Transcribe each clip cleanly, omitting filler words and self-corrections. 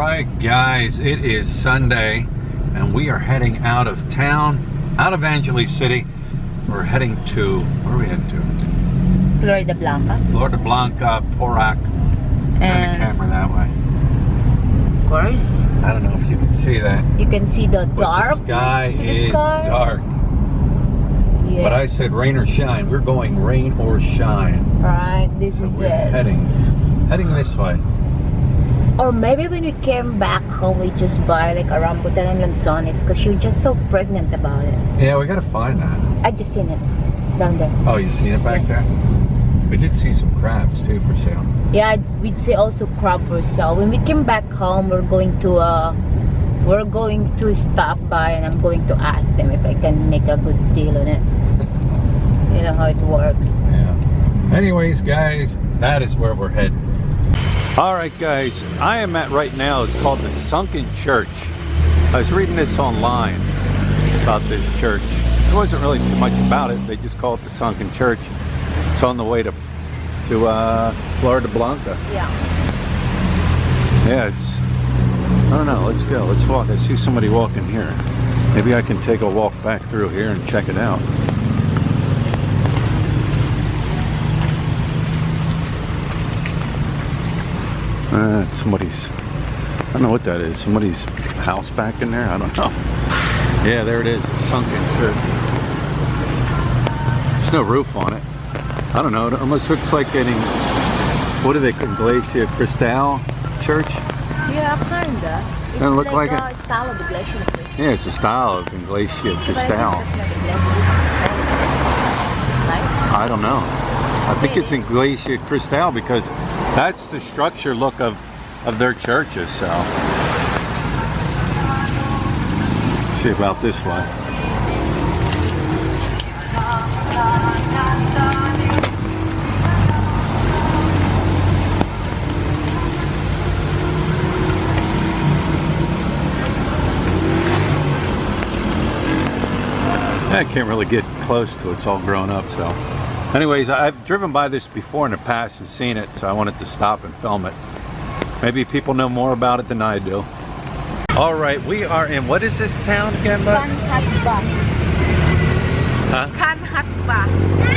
Alright guys, it is Sunday and we are heading out of town, out of Angeles City. We're heading to, where are we heading to? Florida Blanca. Florida Blanca, Porac. Turn the camera that way. Of course. I don't know if you can see that. You can see the dark. The sky is dark. Yes. But I said rain or shine. We're going rain or shine. Right, this So is we're it. heading this way. Or maybe when we came back home, we just buy like a rambutan and lanzones because you're just so pregnant about it. Yeah, we gotta find that. I just seen it down there. Oh, you seen it back there? We did see some crabs too for sale. Yeah, we'd see also crab for sale. When we came back home, we're going to stop by and I'm going to ask them if I can make a good deal on it. You know how it works. Yeah. Anyways, guys, that is where we're heading. All right, guys, I am at right now, it's called the Sunken Church. I was reading this online about this church. There wasn't really too much about it. They just call it the Sunken Church. It's on the way to Florida Blanca. Yeah. Yeah, it's, I don't know, let's go, let's walk. I see somebody walking here. Maybe I can take a walk back through here and check it out. Somebody's, I don't know what that is, somebody's house back in there, I don't know. Yeah, there it is, a sunken church. There's no roof on it. I don't know, it almost looks like getting, what do they call Iglesia Cristal Church? Yeah, kinda. It's Doesn't look like a it. style of Iglesia. Yeah, it's a style of Iglesia Cristal. I don't know. I think it's Iglesia Cristal because that's the structure look of their churches, so. See about this one. I can't really get close to it, it's all grown up, so. Anyways, I've driven by this before in the past and seen it, so I wanted to stop and film it. Maybe people know more about it than I do. All right, we are in, what is this town again, bud? Cangatba. Huh? Cangatba.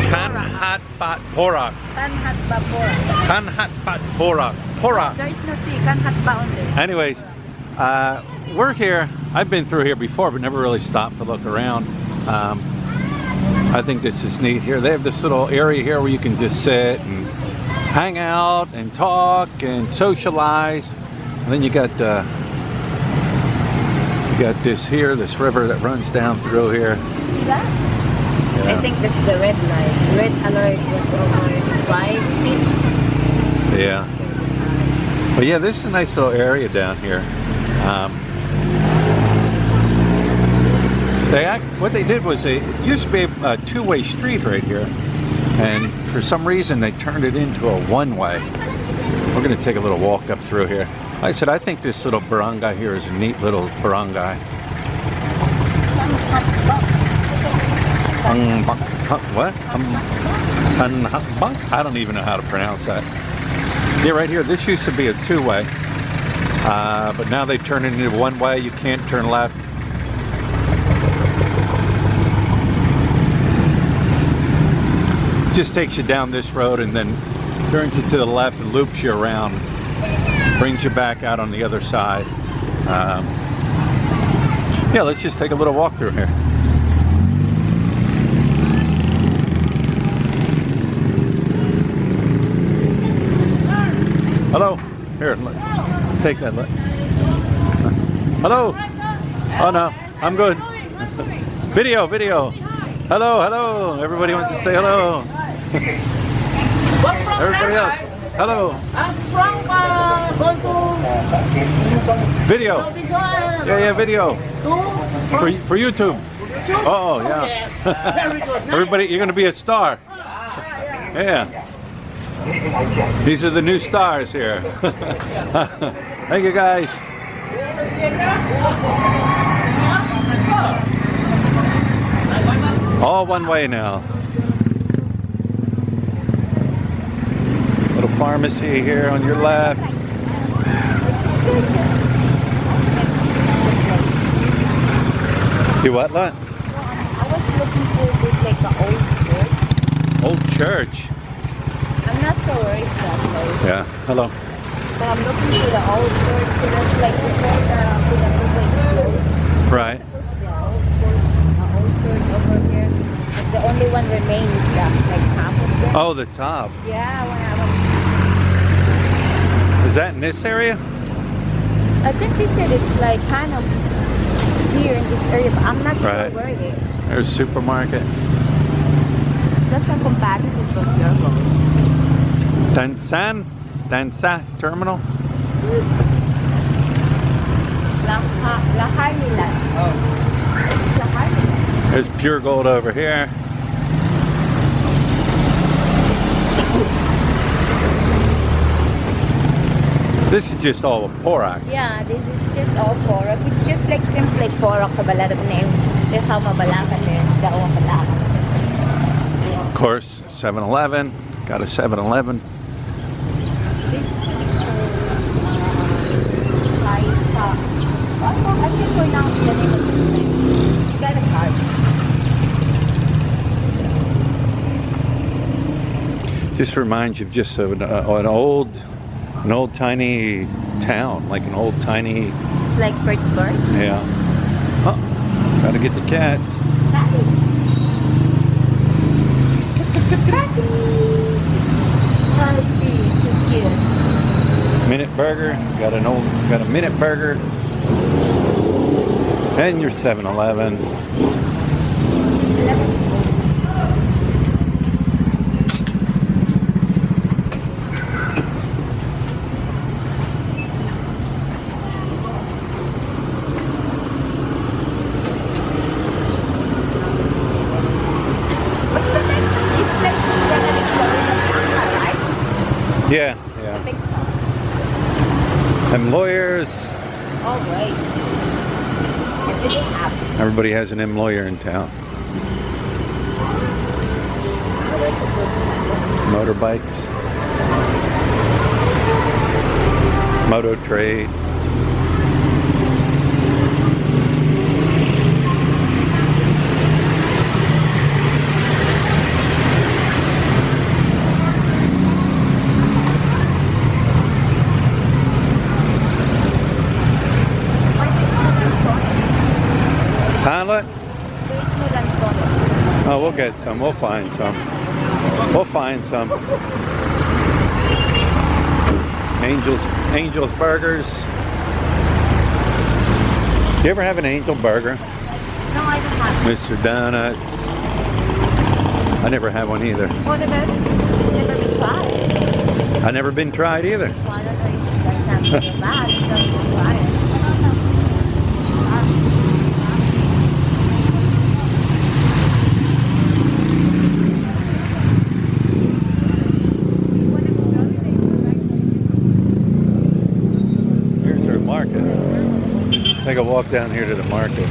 Cangatba Porac. Cangatba Porac. Cangatba Porac. Porac. There is no T. Cangatba only. Anyways, we're here. I've been through here before, but never really stopped to look around. I think this is neat here. They have this little area here where you can just sit and hang out and talk and socialize. And then you got this here, this river that runs down through here. See that? Yeah. I think that's the red light. Red alert was over 5 feet. Yeah. But yeah, this is a nice little area down here. What they did was it used to be a two-way street right here, and for some reason they turned it into a one-way. We're going to take a little walk up through here. Like I said, I think this little barangay here is a neat little barangay. What? I don't even know how to pronounce that. Yeah, right here, this used to be a two-way, but now they turn it into one-way. You can't turn left. Just takes you down this road and then turns you to the left and loops you around, brings you back out on the other side. Yeah, let's just take a little walk through here. Hello. Here, take that. Hello. Oh no, I'm good. Video. Hello. Everybody wants to say hello. Everybody else, hello. I'm from Video. Yeah, video. For YouTube. Oh, yeah. Yes. Very good. Everybody, you're going to be a star. Yeah. These are the new stars here. Thank you, guys. All one way now. Little pharmacy here on your left. You what, lot? I was looking for this like an old church. Old church. I'm not so worried about those. Yeah. Hello. But I'm looking for the old church. So that's like the Right. old church over here. But the only one remains is that like half of them. Oh, the top. Yeah, when Is that in this area? I think they said it's like kind of here in this area, but I'm not Right. sure where it is. There's a supermarket. That's a compatible with your Dansa terminal. Lahar nila. Oh. Lahar nila. There's pure gold over here. This is just all Porac. Yeah, this is just all Porac. It's just like seems like Porac for a lot of name. That's how mabalakan din. Daong mabalakan. Of course, 7-Eleven. Got a 7-Eleven. I can pronounce the name of this. It's kind of hard. Just reminds you of just an old tiny town, like an old tiny. It's like Pittsburgh. Yeah. Oh, gotta get the cats. Let's see, too cute. Minute Burger. Got a Minute Burger. And your 7-Eleven. Yeah, yeah. I think so. Them lawyers. Oh, wait. It didn't happen. Everybody has an M lawyer in town. Motorbikes. Moto Trade. Pilot? Oh, we'll get some. We'll find some. We'll find some. Angel's Burgers. You ever have an Angel Burger? No, I don't have. Mr. Donuts. I never had one either. What about it? Never been tried. I never been tried either. Well, that's why it's not so bad. So you try it. Here's our market. Take a walk down here to the market.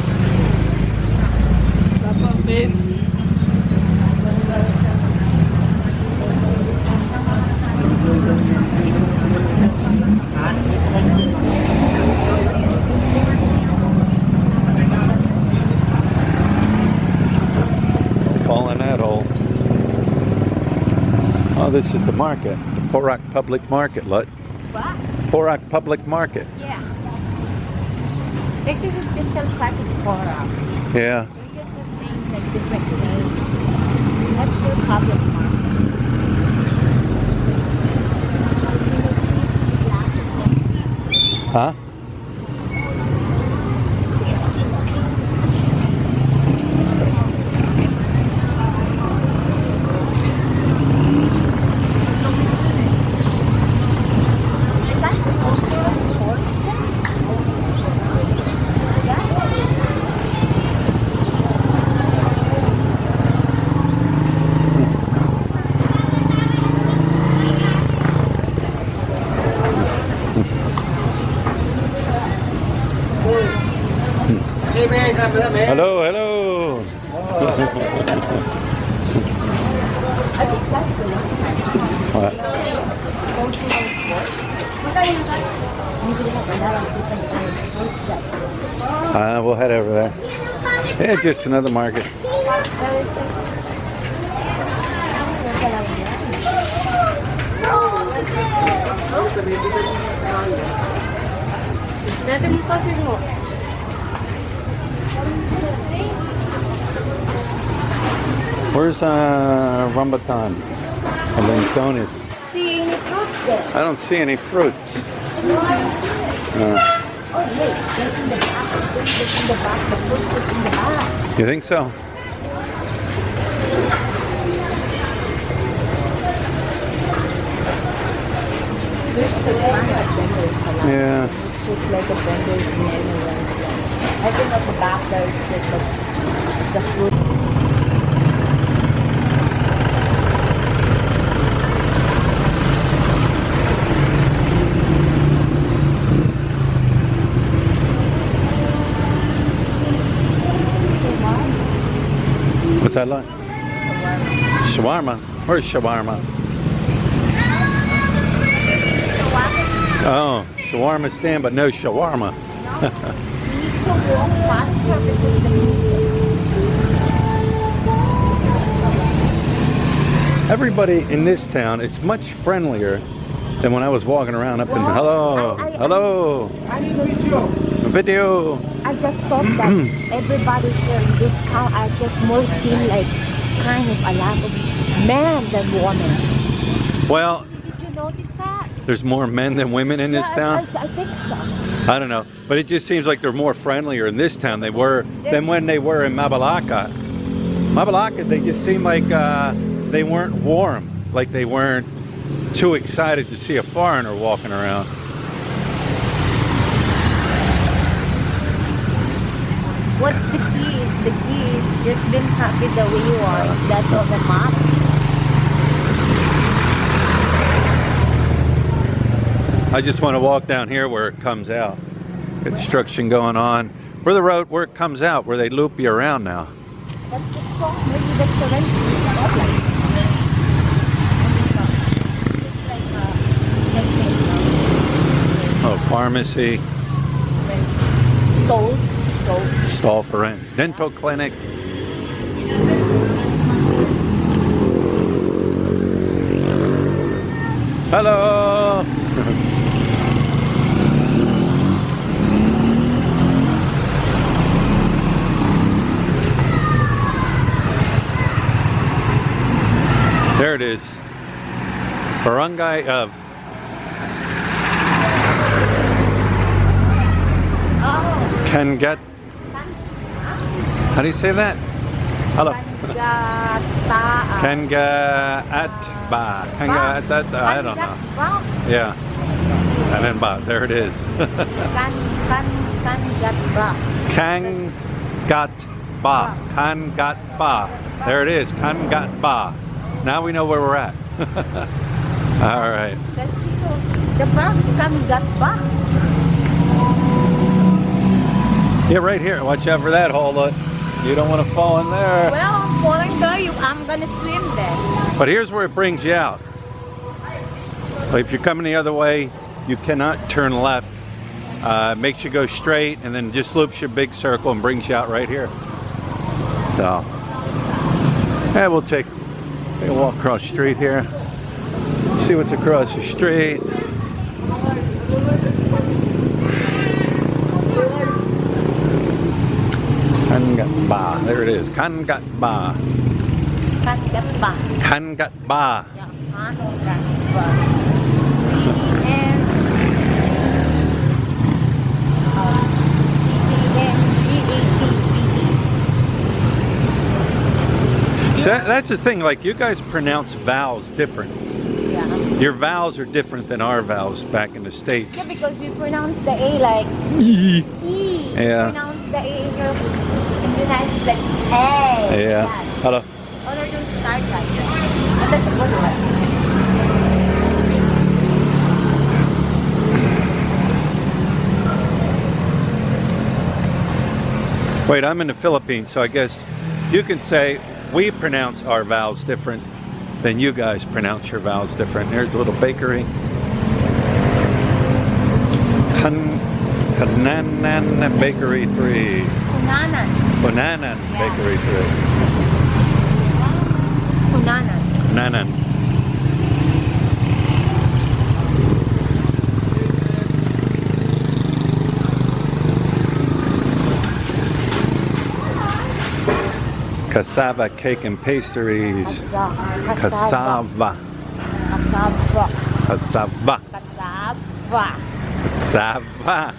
Falling that hole. Oh, this is the market. The Porac Public Market, look. What? Porac Public Market. Yeah. I think this is still part of Porac. Yeah. They're just the things like different names. That's your public market. Huh? Hello, hello. What? Maybe they have another different kind of fruits that We'll head over there. Yeah, just another market. Where's rambutan? And lenzones. See any fruits there? I don't see any fruits. Oh, wait, it's in the back. It's in the back. The fruits is in the back. You think so? There's the kind of vendors a lot. Yeah. It's just like a vendors in everywhere. I think at the back there is just like the fruit. What's that like? Shawarma. Where's shawarma? Oh, shawarma stand, but no shawarma. Everybody in this town is much friendlier than when I was walking around up in hello. Video. I just thought that everybody here in this town are just more feel like kind of a lot of men than women. Well, Did you notice that? there's more men than women in this town. I think so. I don't know, but it just seems like they're more friendlier in this town than when they were in Mabalaka. Mabalaka, they just seem like they weren't warm, like they weren't too excited to see a foreigner walking around. What's the key? The key is just being happy the way you are. That's all that matters. I just want to walk down here where it comes out. Construction going on. Where the road where it comes out, where they loop you around now. That's the song. Maybe that's the right. Oh, pharmacy. Stall for rent. Dental clinic. Hello. There it is. Barangay of Cangatba. How do you say that? Hello. Cangatba. Cangatba. I don't know. Yeah. And then ba. There it is. Cangatba. Cangatba. There it is. Cangatba. Now we know where we're at. All right. The bar is Cangatba. Yeah, right here. Watch out for that hole. You don't want to fall in there. Well, I'm falling there. I'm gonna swim there. But here's where it brings you out. If you're coming the other way, you cannot turn left. Makes you go straight and then just loops your big circle and brings you out right here. So, yeah, we'll take a walk across the street here. See what's across the street. Cangatba. There it is. Cangatba. Cangatba. Cangatba. Yeah, Cangatba. So that's the thing, like you guys pronounce vowels different. Yeah. Your vowels are different than our vowels back in the States. Yeah, because we pronounce the A like E. E. Yeah. We pronounce the A here in the United States A. Yeah. Hello. Other don't start like that. And that's a good one. Wait, I'm in the Philippines, so I guess you can say we pronounce our vowels different than you guys pronounce your vowels different. There's a little bakery. Canaan Bakery 3. Kunanan. Kunanan Bakery 3. Kunanan. Kunanan. Cassava Cake and Pastries. Cassava. Cassava. Cassava. Cassava. Cassava.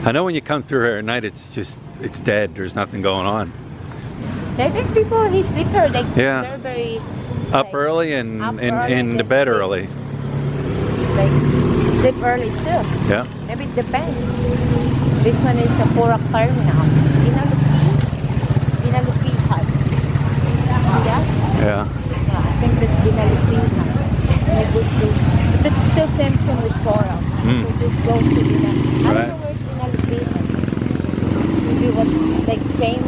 I know when you come through here at night, it's dead. There's nothing going on. I think people he sleep here like Yeah. they're very Up like, early and up in early, the they bed sleep. early. Like sleep early too. Yeah. Maybe it depends. This one is a Porac terminal. Dinalupi hut. Yeah? Yeah. I think that's Dinalupi hut. This is still same thing with Porac. Mm. So just go to Dinalupi. I Right. don't know where's Dinalupi hut. Maybe it was like same,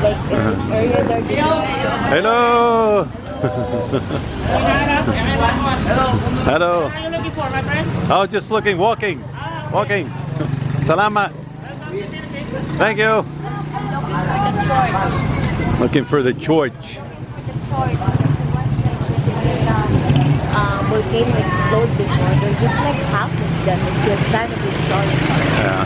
like in this area they're just Hello. Hello. What are you looking for, my friend? Oh, just looking, walking. Salamat. Thank you. Looking for the church. Volcano explode before. They're just like half of them. It's just kind of historical. Yeah.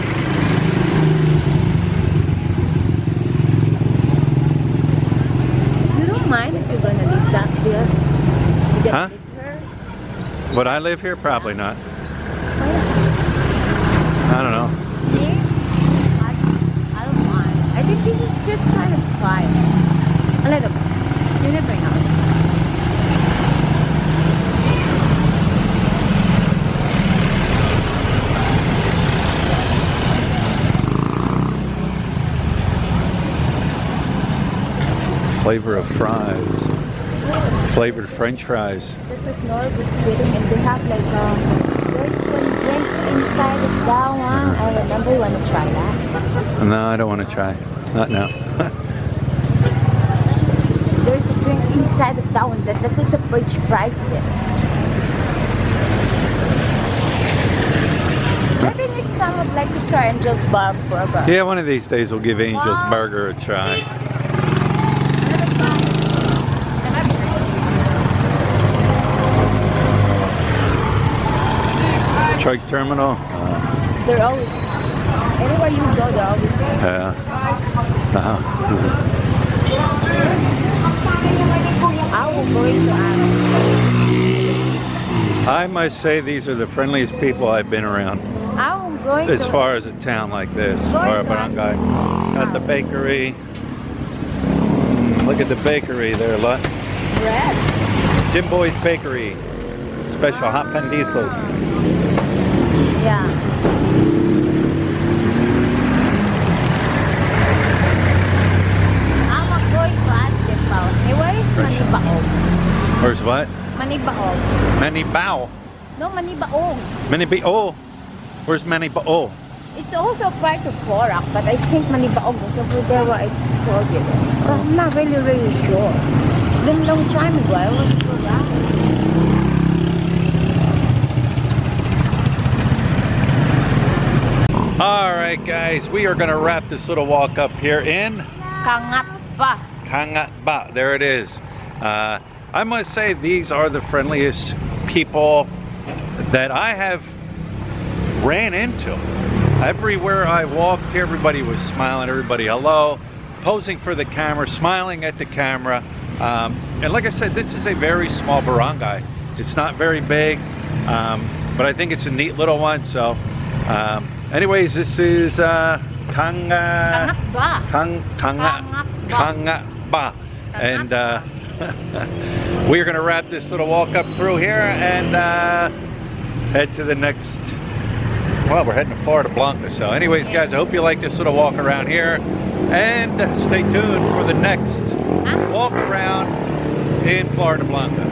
You don't mind if you're gonna leave that there? You gonna Huh? live here? Would I live here? Probably not. I don't know. Just, Me? I don't mind. I think this is just kind of quiet. A little bit. You never know. flavor of fries. Flavored French fries. This is Norwood Sitting and they have like there's some drink inside of that one. I remember you want to try that. No, I don't want to try. Not now. There's a drink inside of that one that is a French fries here. Maybe next time I'd like to try Angel's Burger. Yeah, one of these days we'll give Angel's Burger a try. Truck terminal. They're always, anywhere you go, they're always there. Yeah. I will go into I must say these are the friendliest people I've been around. I'm going As to far as a town like this, Going or a to- barangay. Got the bakery. Look at the bakery there, look. bread. Jim Boy's Bakery. Special hot pan diesels. Yeah. I'm going to ask Gimbal. Hey, where is Manibaog? Where's what? Manibaog. Manibao. No, Manibaog. Manibao. Where's Manibao? It's also part of Porac, but I think Manibaog is over there where I told you. But I'm not really sure. It's been a long time ago. I was Porac. Alright guys, we are going to wrap this little walk up here in Cangatba. Cangatba. There it is. I must say these are the friendliest people that I have ran into. Everywhere I walked, everybody was smiling, everybody hello, posing for the camera, smiling at the camera. And like I said, this is a very small barangay. It's not very big, but I think it's a neat little one. So anyways, this is Cangatba. And we're going to wrap this little walk up through here and head to the next. Well, we're heading to Florida Blanca. So anyways, guys, I hope you like this little walk around here. And stay tuned for the next walk around in Florida Blanca.